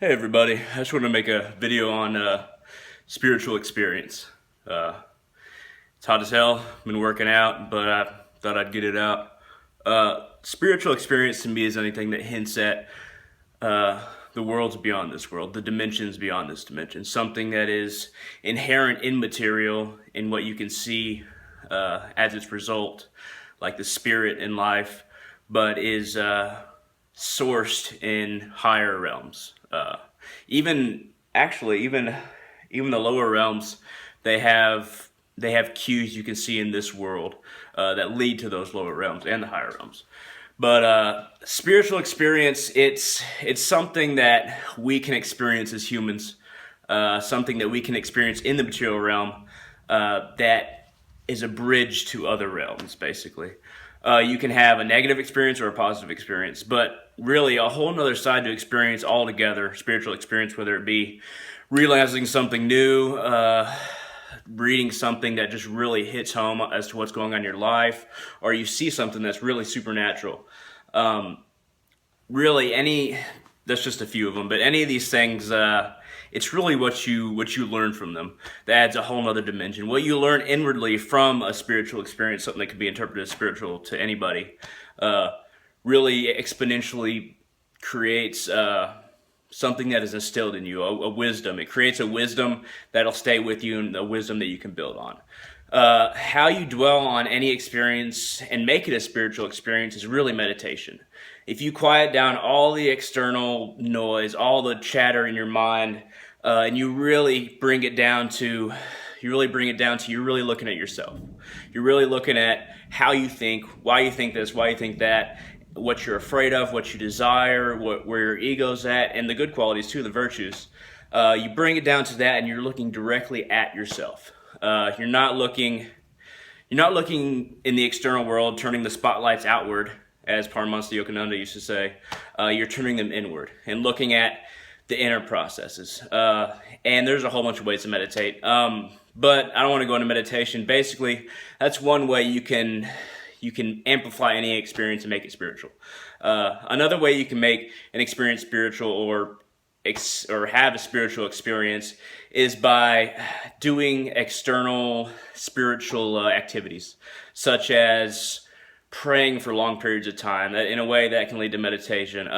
Hey everybody, I just want to make a video on spiritual experience. It's hot as hell, been working out, but I thought I'd get it out. Spiritual experience to me is anything that hints at the worlds beyond this world, the dimensions beyond this dimension, something that is inherent immaterial in what you can see as its result, like the spirit in life, but is sourced in higher realms. Even actually, even the lower realms, they have cues you can see in this world that lead to those lower realms and the higher realms. But spiritual experience, it's something that we can experience as humans, something that we can experience in the material realm that is a bridge to other realms, basically. You can have a negative experience or a positive experience, but really a whole nother side to experience altogether, spiritual experience, whether it be realizing something new, reading something that just really hits home as to what's going on in your life, or you see something that's really supernatural. That's just a few of them, but any of these things, it's really what you learn from them that adds a whole nother dimension. What you learn inwardly from a spiritual experience, something that can be interpreted as spiritual to anybody, really exponentially creates something that is instilled in you, a wisdom. It creates a wisdom that'll stay with you and a wisdom that you can build on. How you dwell on any experience and make it a spiritual experience is really meditation. If you quiet down all the external noise, all the chatter in your mind, and you really bring it down to you're really looking at yourself. You're really looking at how you think, why you think this, why you think that, what you're afraid of, what you desire, where your ego's at, and the good qualities too, the virtues. You bring it down to that, and you're looking directly at yourself. You're not looking in the external world, turning the spotlights outward, as Paramahansa Yogananda used to say. You're turning them inward and looking at the inner processes. And there's a whole bunch of ways to meditate. But I don't want to go into meditation. Basically, that's one way you can amplify any experience and make it spiritual. Another way you can make an experience spiritual or have a spiritual experience is by doing external spiritual activities, such as praying for long periods of time in a way that can lead to meditation,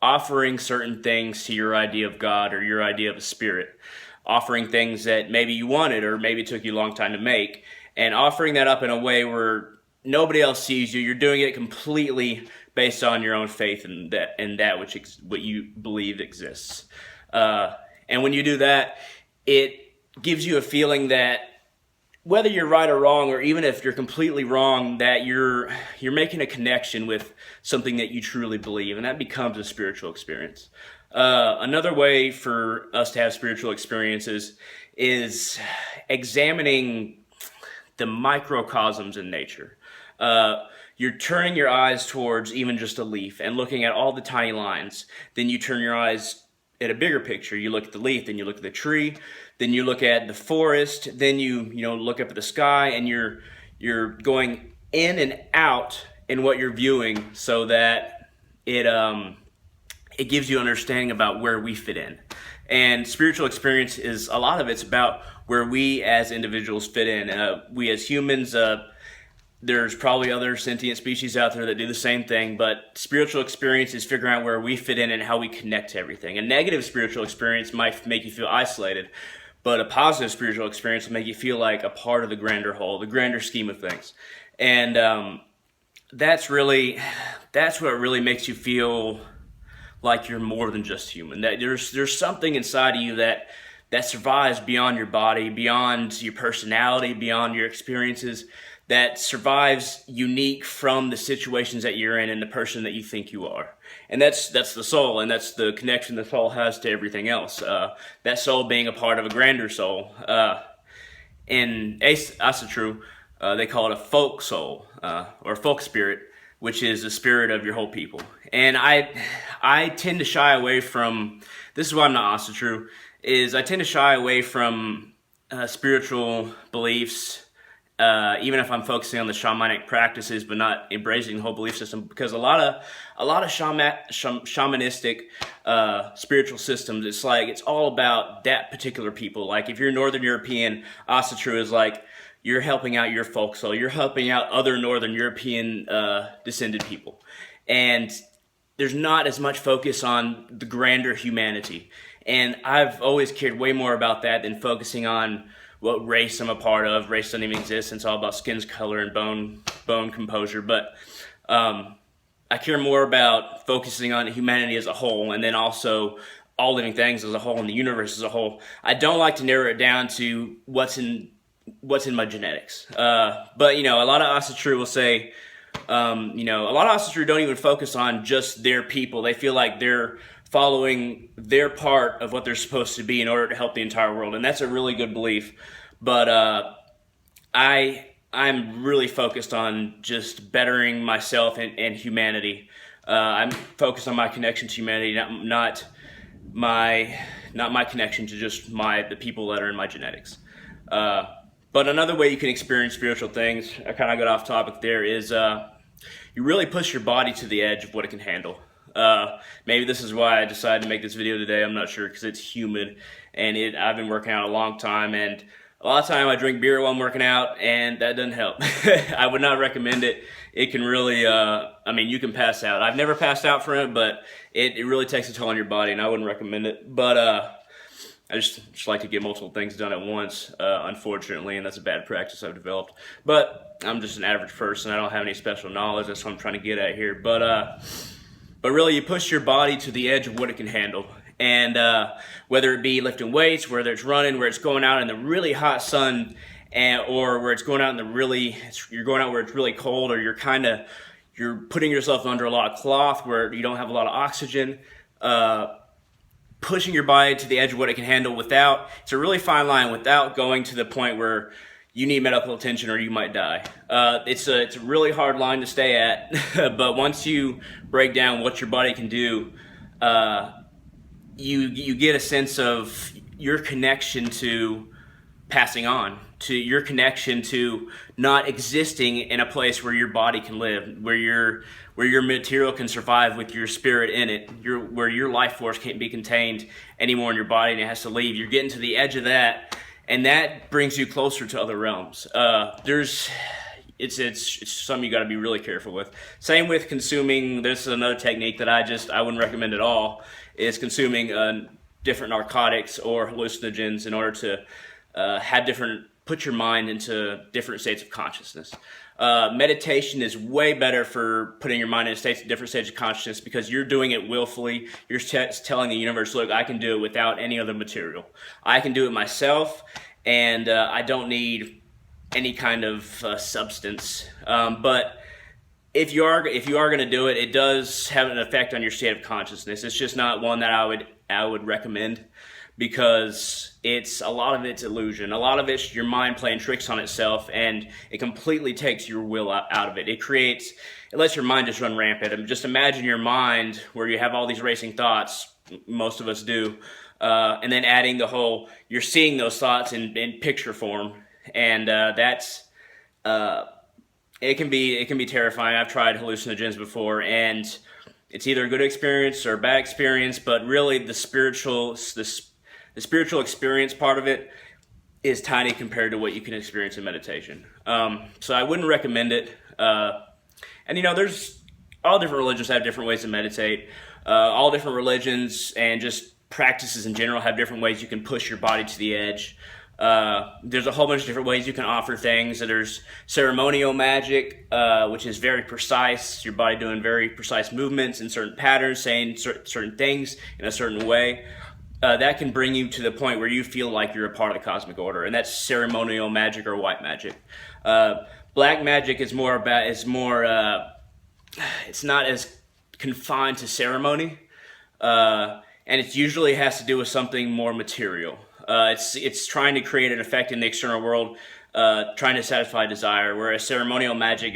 offering certain things to your idea of God or your idea of a spirit, offering things that maybe you wanted or maybe it took you a long time to make, and offering that up in a way where nobody else sees you. You're doing it completely based on your own faith and what you believe exists. And when you do that, it gives you a feeling that whether you're right or wrong, or even if you're completely wrong, that you're making a connection with something that you truly believe, and that becomes a spiritual experience. Another way for us to have spiritual experiences is examining the microcosms in nature. You're turning your eyes towards even just a leaf and looking at all the tiny lines. Then you turn your eyes at a bigger picture. You look at the leaf, then you look at the tree, then you look at the forest, then you look up at the sky, and you're going in and out in what you're viewing, so that it gives you understanding about where we fit in. And spiritual experience is, a lot of it's about where we as individuals fit in. We as humans, there's probably other sentient species out there that do the same thing, but spiritual experience is figuring out where we fit in and how we connect to everything. A negative spiritual experience might make you feel isolated, but a positive spiritual experience will make you feel like a part of the grander whole, the grander scheme of things. And that's what really makes you feel like you're more than just human. That there's something inside of you that survives beyond your body, beyond your personality, beyond your experiences, that survives unique from the situations that you're in and the person that you think you are. And that's the soul, and that's the connection the soul has to everything else. That soul being a part of a grander soul. In Asatru, they call it a folk soul, or folk spirit, which is the spirit of your whole people. And I tend to shy away from, this is why I'm not Asatru, is I tend to shy away from spiritual beliefs even if I'm focusing on the shamanic practices but not embracing the whole belief system, because a lot of shamanistic spiritual systems, it's like it's all about that particular people. Like if you're Northern European, Asatru is like you're helping out your folk soul, you're helping out other Northern European descended people, and there's not as much focus on the grander humanity. And I've always cared way more about that than focusing on what race I'm a part of. Race doesn't even exist. It's all about skin's color and bone composure. But I care more about focusing on humanity as a whole, and then also all living things as a whole and the universe as a whole. I don't like to narrow it down to what's in my genetics. But a lot of Asatru will say, a lot of Asatru don't even focus on just their people. They feel like they're following their part of what they're supposed to be in order to help the entire world, and that's a really good belief. But I'm really focused on just bettering myself and humanity. I'm focused on my connection to humanity, not my connection to just the people that are in my genetics. But another way you can experience spiritual things, I kind of got off topic there, is you really push your body to the edge of what it can handle. Maybe this is why I decided to make this video today. I'm not sure, because it's humid and I've been working out a long time, and a lot of time I drink beer while I'm working out, and that doesn't help. I would not recommend it. It can really, you can pass out. I've never passed out from it, but it really takes a toll on your body, and I wouldn't recommend it. But I just like to get multiple things done at once, unfortunately, and that's a bad practice I've developed. But I'm just an average person. I don't have any special knowledge. That's what I'm trying to get at here. But really, you push your body to the edge of what it can handle. And whether it be lifting weights, whether it's running, where it's going out in the really hot sun, or where it's going out you're going out where it's really cold, or you're putting yourself under a lot of cloth where you don't have a lot of oxygen. Pushing your body to the edge of what it can handle it's a really fine line without going to the point where you need medical attention or you might die. It's a really hard line to stay at, but once you break down what your body can do, you get a sense of your connection to passing on, to your connection to not existing in a place where your body can live, where your material can survive with your spirit in it, where your life force can't be contained anymore in your body and it has to leave. You're getting to the edge of that, and that brings you closer to other realms. It's something you got to be really careful with. Same with consuming. This is another technique that I wouldn't recommend at all, is consuming different narcotics or hallucinogens in order to put your mind into different states of consciousness. Meditation is way better for putting your mind in different states of consciousness, because you're doing it willfully. You're telling the universe, look, I can do it without any other material. I can do it myself, and I don't need any kind of substance. But if you are going to do it, it does have an effect on your state of consciousness. It's just not one that I would recommend, because a lot of it's illusion. A lot of it's your mind playing tricks on itself, and it completely takes your will out of it. It lets your mind just run rampant. And just imagine your mind where you have all these racing thoughts, most of us do, and then adding you're seeing those thoughts in picture form, and it can be terrifying. I've tried hallucinogens before, and it's either a good experience or a bad experience, but really the spiritual experience part of it is tiny compared to what you can experience in meditation. So I wouldn't recommend it. And there's all different religions have different ways to meditate. All different religions and just practices in general have different ways you can push your body to the edge. There's a whole bunch of different ways you can offer things. There's ceremonial magic, which is very precise, your body doing very precise movements in certain patterns, saying certain things in a certain way. That can bring you to the point where you feel like you're a part of the cosmic order, and that's ceremonial magic or white magic. Black magic is it's not as confined to ceremony, and it usually has to do with something more material. It's trying to create an effect in the external world, trying to satisfy desire, whereas ceremonial magic,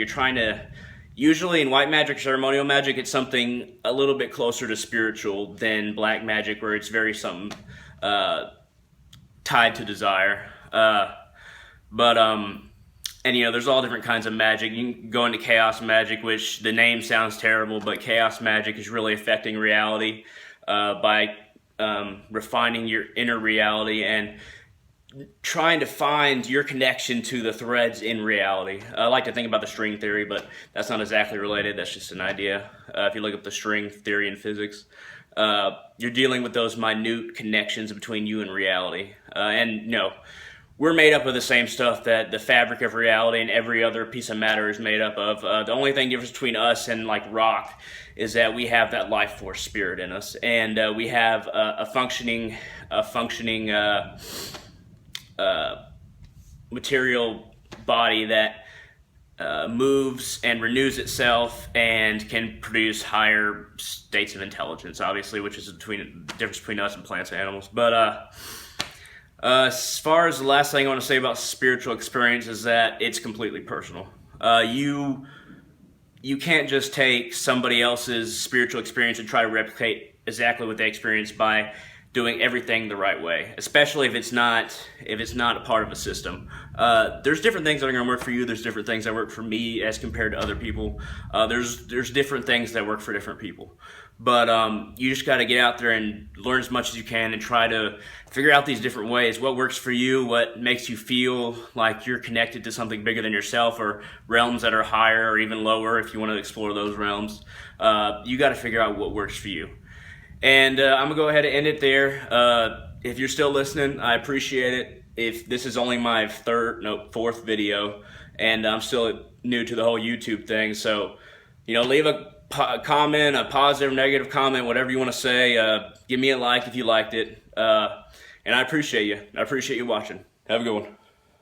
usually in white magic, ceremonial magic, it's something a little bit closer to spiritual than black magic, where it's very something tied to desire. But And there's all different kinds of magic. You can go into chaos magic, which the name sounds terrible, but chaos magic is really affecting reality by refining your inner reality and trying to find your connection to the threads in reality. I like to think about the string theory, but that's not exactly related. That's just an idea. If you look up the string theory in physics, you're dealing with those minute connections between you and reality. And no, we're made up of the same stuff that the fabric of reality and every other piece of matter is made up of. The only thing difference between us and like rock is that we have that life force spirit in us, and we have a functioning material body that moves and renews itself and can produce higher states of intelligence, obviously, which is the difference between us and plants and animals. But as far as the last thing I want to say about spiritual experience is that it's completely personal. You can't just take somebody else's spiritual experience and try to replicate exactly what they experienced by doing everything the right way, especially if it's not a part of a system. There's different things that are going to work for you. There's different things that work for me as compared to other people. There's different things that work for different people. But you just got to get out there and learn as much as you can and try to figure out these different ways. What works for you, what makes you feel like you're connected to something bigger than yourself, or realms that are higher or even lower if you want to explore those realms. You got to figure out what works for you. And I'm going to go ahead and end it there. If you're still listening, I appreciate it. If this is only my fourth video, and I'm still new to the whole YouTube thing, so, leave a comment, a positive, negative comment, whatever you want to say. Give me a like if you liked it. And I appreciate you. I appreciate you watching. Have a good one.